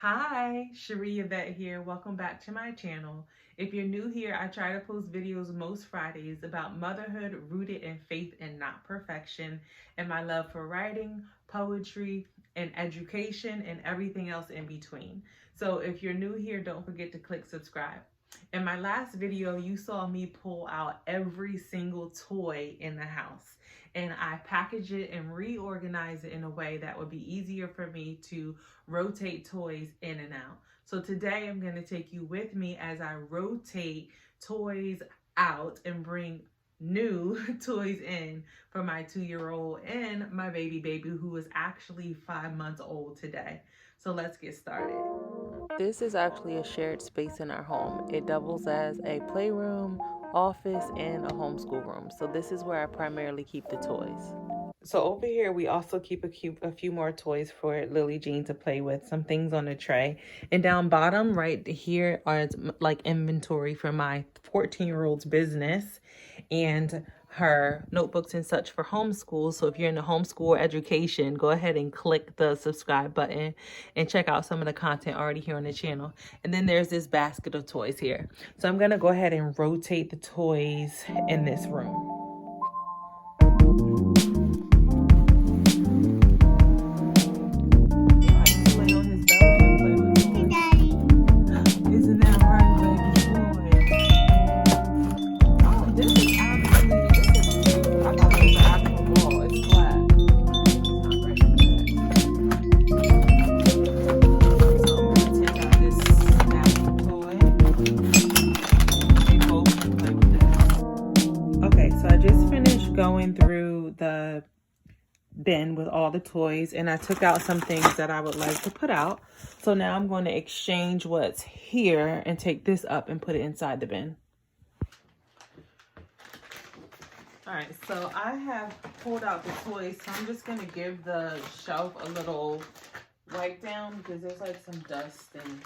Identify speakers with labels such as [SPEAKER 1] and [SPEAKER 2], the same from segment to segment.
[SPEAKER 1] Hi, Sharia Vet here. Welcome back to my channel. If you're new here, I try to post videos most Fridays about motherhood rooted in faith and not perfection, and my love for writing, poetry, and education, and everything else in between. So if you're new here, don't forget to click subscribe. In my last video, you saw me pull out every single toy in the house, and I package it and reorganize it in a way that would be easier for me to rotate toys in and out. So today I'm going to take you with me as I rotate toys out and bring new toys in for my 2-year-old and my baby who is actually 5 months old today. So let's get started. This is actually a shared space in our home. It doubles as a playroom, office, and a homeschool room. So this is where I primarily keep the toys. So over here, we also keep a few more toys for Lily Jean to play with, some things on the tray. And down bottom right here are like inventory for my 14-year-old's business and her notebooks and such for homeschool. So if you're in the homeschool education, go ahead and click the subscribe button and check out some of the content already here on the channel. And then there's this basket of toys here. So I'm going to go ahead and rotate the toys in this room. Isn't that right, baby boy? Oh, this is actually, this is cute. I thought it was an actual ball. It's flat. It's not ready for that. So I'm going to take out this snapping toy. They both can play with this. Okay, so I just finished going through the bin with all the toys, and I took out some things that I would like to put out. So now I'm going to exchange what's here and take this up and put it inside the bin. All right, so I have pulled out the toys, so I'm just going to give the shelf a little wipe down because there's like some dust and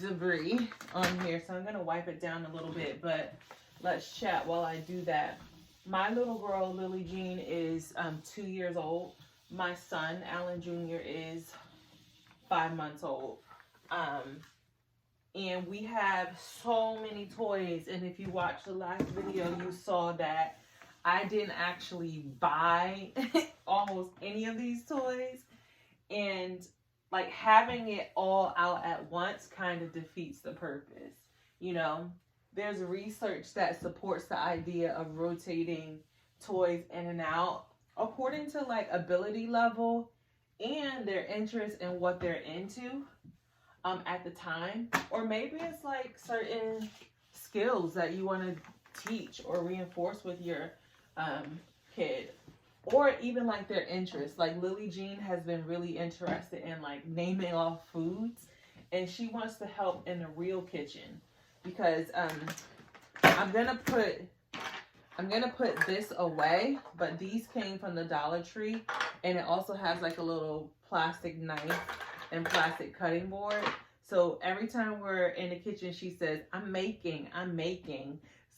[SPEAKER 1] debris on here. So I'm going to wipe it down a little bit, but let's chat while I do that. My little girl, Lily Jean, is 2 years old. My son, Alan Jr., is 5 months old. And we have so many toys. And if you watched the last video, you saw that I didn't actually buy almost any of these toys. And like having it all out at once kind of defeats the purpose. You know, there's research that supports the idea of rotating toys in and out according to like ability level and their interest in what they're into at the time. Or maybe it's like certain skills that you want to teach or reinforce with your kid, or even like their interests. Like Lily Jean has been really interested in like naming off foods, and she wants to help in the real kitchen because I'm gonna put this away, but these came from the Dollar Tree, and it also has like a little plastic knife and plastic cutting board. So every time we're in the kitchen, she says, I'm making.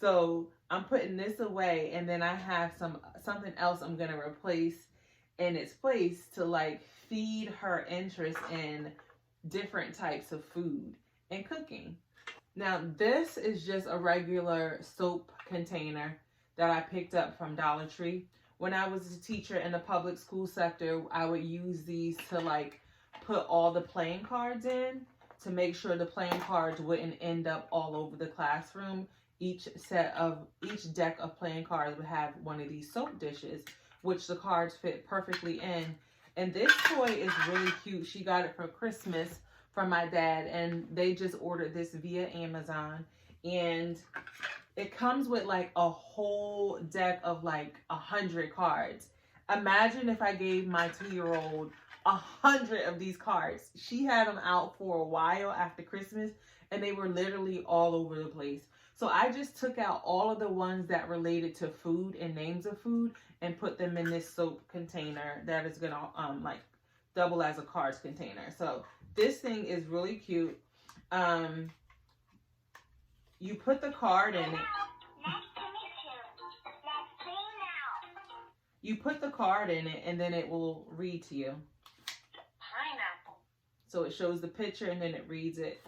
[SPEAKER 1] So I'm putting this away, and then I have something else I'm gonna replace in its place to like feed her interest in different types of food and cooking. Now this is just a regular soap container that I picked up from Dollar Tree. When I was a teacher in the public school sector, I would use these to like put all the playing cards in to make sure the playing cards wouldn't end up all over the classroom. Each deck of playing cards would have one of these soap dishes, which the cards fit perfectly in. And this toy is really cute. She got it for Christmas from my dad, and they just ordered this via Amazon. And it comes with like a whole deck of like 100 cards. Imagine if I gave my 2-year-old 100 of these cards. She had them out for a while after Christmas, and they were literally all over the place. So I just took out all of the ones that related to food and names of food and put them in this soap container that is gonna like double as a cards container. So this thing is really cute. You put the card in it. You put the card in it, and then it will read to you. So it shows the picture and then it reads it.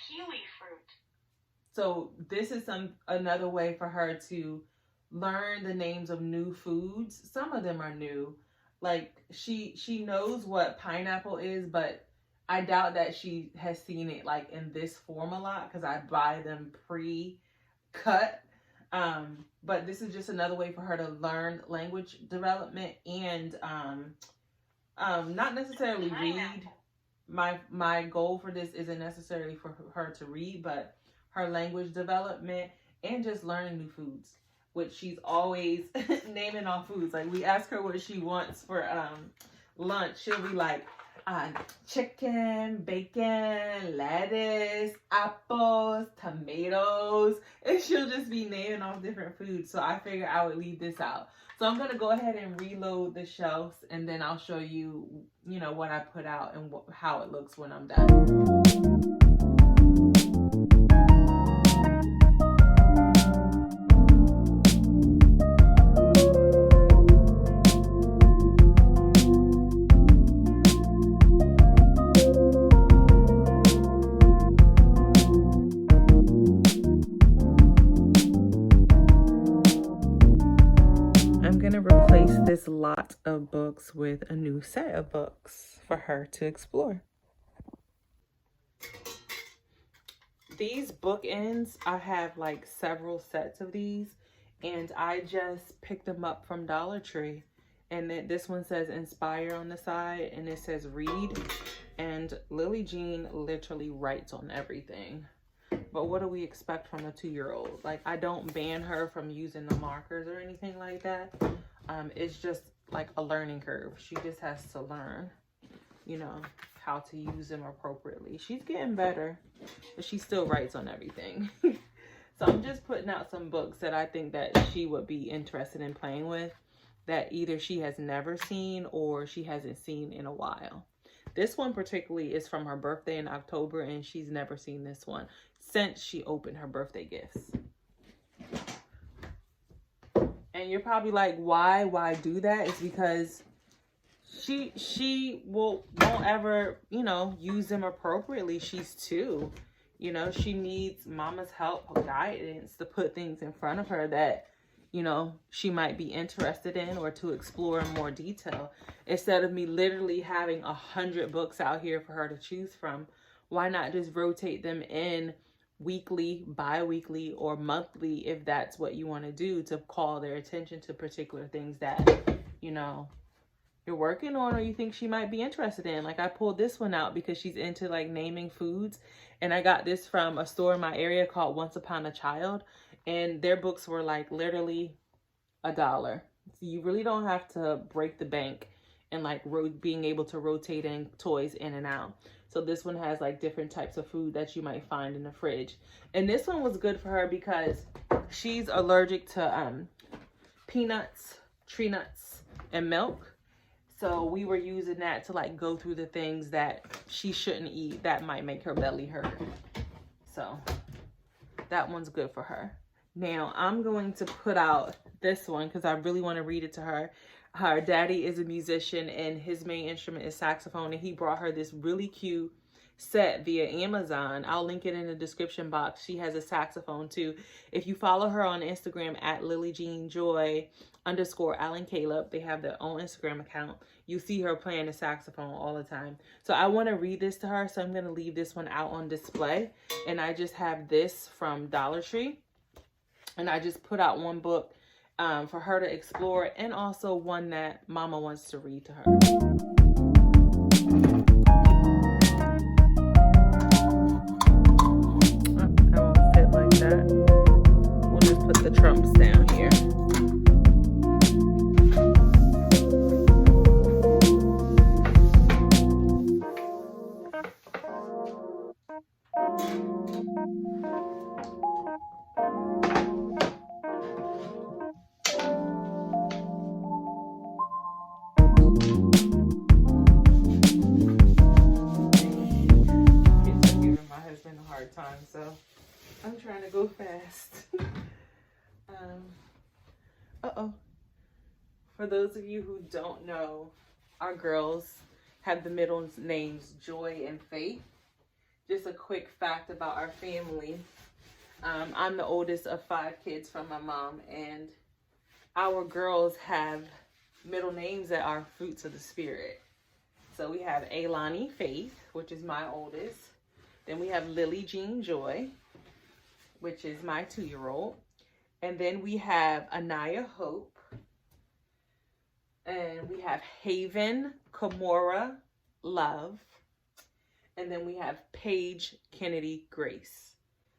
[SPEAKER 2] Kiwi fruit.
[SPEAKER 1] So this is another way for her to learn the names of new foods. Some of them are new. Like she knows what pineapple is, but I doubt that she has seen it like in this form a lot because I buy them pre-cut. But this is just another way for her to learn language development and not necessarily read. My goal for this isn't necessarily for her to read, but her language development and just learning new foods, which she's always naming off foods. Like we ask her what she wants for lunch, she'll be like chicken, bacon, lettuce, apples, tomatoes, and she'll just be naming off different foods. So I figured I would leave this out. So I'm gonna go ahead and reload the shelves, and then I'll show you, you know, what I put out and how it looks when I'm done. This lot of books with a new set of books for her to explore. These bookends, I have like several sets of these, and I just picked them up from Dollar Tree. And then this one says inspire on the side, and it says read. And Lily Jean literally writes on everything. But what do we expect from a 2-year-old? Like, I don't ban her from using the markers or anything like that. It's just like a learning curve. She just has to learn, you know, how to use them appropriately. She's getting better, but she still writes on everything. So I'm just putting out some books that I think that she would be interested in playing with, that either she has never seen or she hasn't seen in a while. This one particularly is from her birthday in October, and she's never seen this one since she opened her birthday gifts. And you're probably like, why do that? It's because she won't ever, you know, use them appropriately. She's 2, you know, she needs mama's help or guidance to put things in front of her that, you know, she might be interested in or to explore in more detail. Instead of me literally having 100 books out here for her to choose from, why not just rotate them in weekly, bi-weekly, or monthly, if that's what you want to do, to call their attention to particular things that, you know, you're working on or you think she might be interested in. Like I pulled this one out because she's into like naming foods, and I got this from a store in my area called Once Upon a Child, and their books were like literally $1. So you really don't have to break the bank and like being able to rotate in toys in and out. So this one has like different types of food that you might find in the fridge. And this one was good for her because she's allergic to peanuts, tree nuts, and milk. So we were using that to like go through the things that she shouldn't eat that might make her belly hurt. So that one's good for her. Now I'm going to put out this one because I really want to read it to her. Her daddy is a musician and his main instrument is saxophone, and he brought her this really cute set via Amazon. I'll link it in the description box. She has a saxophone too. If you follow her on Instagram at LilyJeanJoy_Alan Caleb, they have their own Instagram account. You see her playing the saxophone all the time. So I want to read this to her, so I'm going to leave this one out on display. And I just have this from Dollar Tree, and I just put out one book for her to explore, and also one that mama wants to read to her. That won't fit like that. We'll just put the trumps down here. Time, so I'm trying to go fast. For those of you who don't know, our girls have the middle names Joy and Faith. Just a quick fact about our family. I'm the oldest of 5 kids from my mom, and our girls have middle names that are fruits of the spirit. So we have Ailani Faith, which is my oldest. Then we have Lily Jean Joy, which is my 2-year-old. And then we have Anaya Hope. And we have Haven Kamora Love. And then we have Paige Kennedy Grace,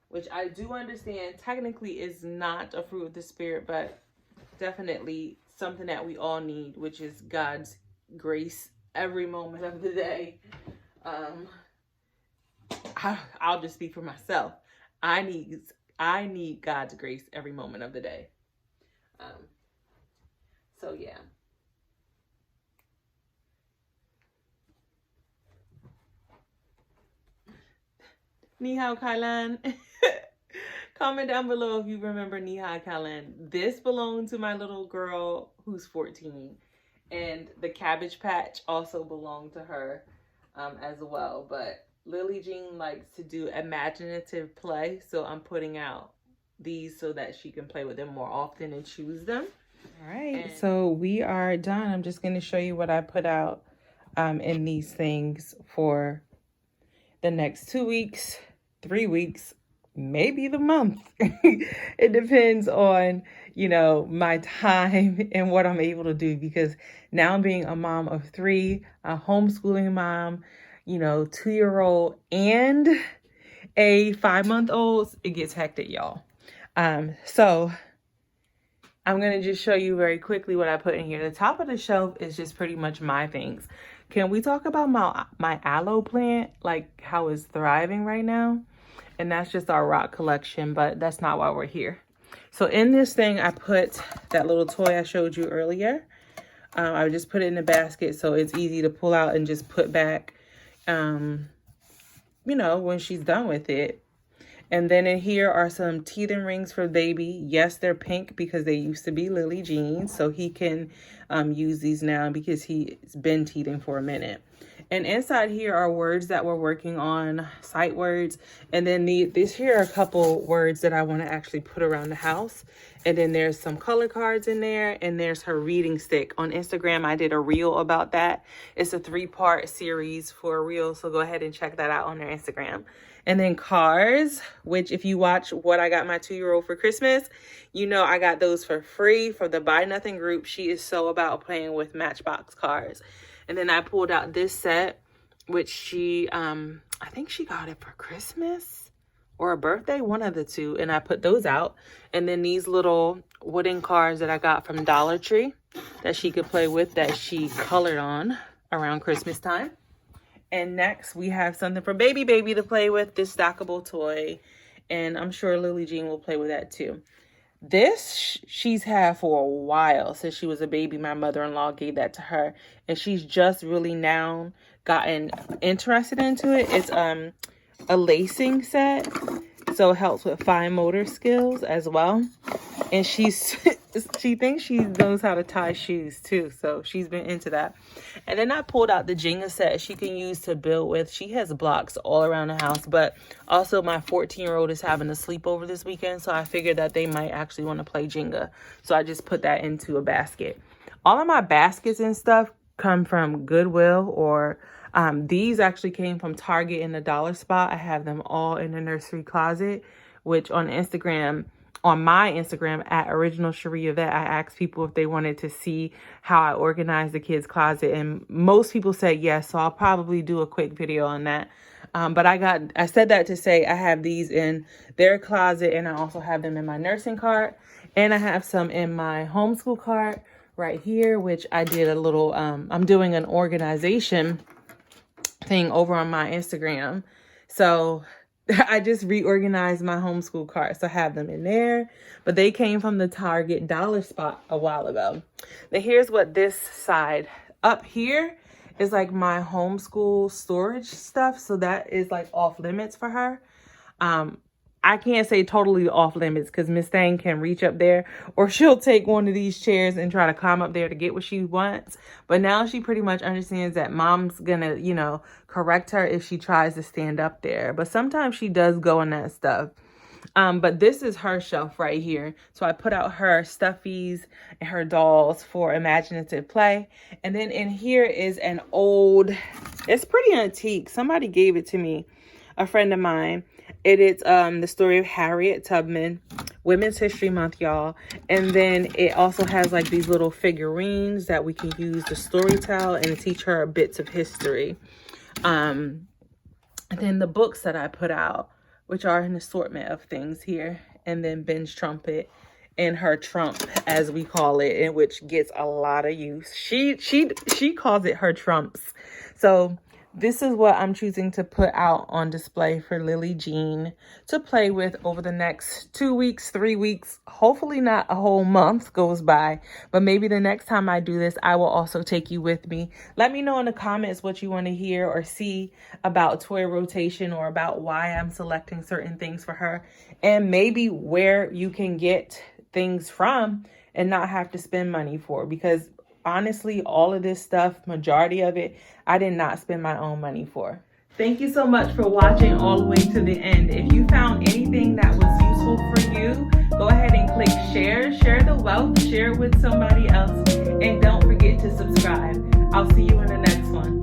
[SPEAKER 1] which I do understand technically is not a fruit of the spirit, but definitely something that we all need, which is God's grace every moment of the day. I'll just speak for myself. I need God's grace every moment of the day. So yeah. Ni hao Kailan. Comment down below if you remember Ni hao Kailan. This belonged to my little girl who's 14. And the Cabbage Patch also belonged to her as well. But Lily Jean likes to do imaginative play. So I'm putting out these so that she can play with them more often and choose them. All right. So we are done. I'm just going to show you what I put out in these things for the next 2 weeks, 3 weeks, maybe the month. It depends on, you know, my time and what I'm able to do, because now being a mom of 3, a homeschooling mom, you know, 2-year-old and a 5-month-old, it gets hectic, y'all. So I'm going to just show you very quickly what I put in here. The top of the shelf is just pretty much my things. Can we talk about my aloe plant, like how it's thriving right now? And that's just our rock collection, but that's not why we're here. So in this thing, I put that little toy I showed you earlier. I just put it in the basket so it's easy to pull out and just put back, you know, when she's done with it. And then in here are some teething rings for baby. Yes, they're pink because they used to be Lily Jean. So he can use these now because he's been teething for a minute. And inside here are words that we're working on, sight words. And then these here are a couple words that I want to actually put around the house. And then there's some color cards in there. And there's her reading stick. On Instagram, I did a reel about that. It's a 3-part series for a reel. So go ahead and check that out on their Instagram. And then cars, which if you watch what I got my 2-year-old for Christmas, you know I got those for free from the Buy Nothing group. She is so about playing with Matchbox cars. And then I pulled out this set, which she, I think she got it for Christmas or a birthday, one of the two. And I put those out. And then these little wooden cars that I got from Dollar Tree that she could play with, that she colored on around Christmas time. And next we have something for baby to play with, this stackable toy. And I'm sure Lily Jean will play with that too. This she's had for a while, since she was a baby. My mother-in-law gave that to her. And she's just really now gotten interested into it. It's a lacing set. So it helps with fine motor skills as well. And she thinks she knows how to tie shoes too. So she's been into that. And then I pulled out the Jenga set she can use to build with. She has blocks all around the house. But also my 14-year-old is having a sleepover this weekend. So I figured that they might actually want to play Jenga. So I just put that into a basket. All of my baskets and stuff come from Goodwill, or these actually came from Target in the dollar spot. I have them all in the nursery closet, which on Instagram, on my Instagram at Original Sharia Vet, I asked people if they wanted to see how I organize the kids' closet, and most people said yes. So I'll probably do a quick video on that. But I said that to say I have these in their closet, and I also have them in my nursing cart, and I have some in my homeschool cart right here, which I did a little, I'm doing an organization thing over on my Instagram. So I just reorganized my homeschool cart. So I have them in there, but they came from the Target dollar spot a while ago. Now here's what this side up here is like my homeschool storage stuff. So that is like off limits for her. I can't say totally off limits because Miss Thang can reach up there, or she'll take one of these chairs and try to climb up there to get what she wants. But now she pretty much understands that mom's gonna, you know, correct her if she tries to stand up there. But sometimes she does go in that stuff. But this is her shelf right here. So I put out her stuffies and her dolls for imaginative play. And then in here is an old, it's pretty antique. Somebody gave it to me, a friend of mine. It is the story of Harriet Tubman, Women's History Month, y'all. And then it also has like these little figurines that we can use to storytell and teach her bits of history. And then the books that I put out, which are an assortment of things here. And then Ben's trumpet and her trump, as we call it, and which gets a lot of use. She calls it her trumps. So this is what I'm choosing to put out on display for Lily Jean to play with over the next 2 weeks, 3 weeks. Hopefully not a whole month goes by, but maybe the next time I do this, I will also take you with me. Let me know in the comments what you want to hear or see about toy rotation, or about why I'm selecting certain things for her, and maybe where you can get things from and not have to spend money for, because honestly, all of this stuff, majority of it, I did not spend my own money for. Thank you so much for watching all the way to the end. If you found anything that was useful for you, go ahead and click share the wealth, share it with somebody else, and don't forget to subscribe. I'll see you in the next one.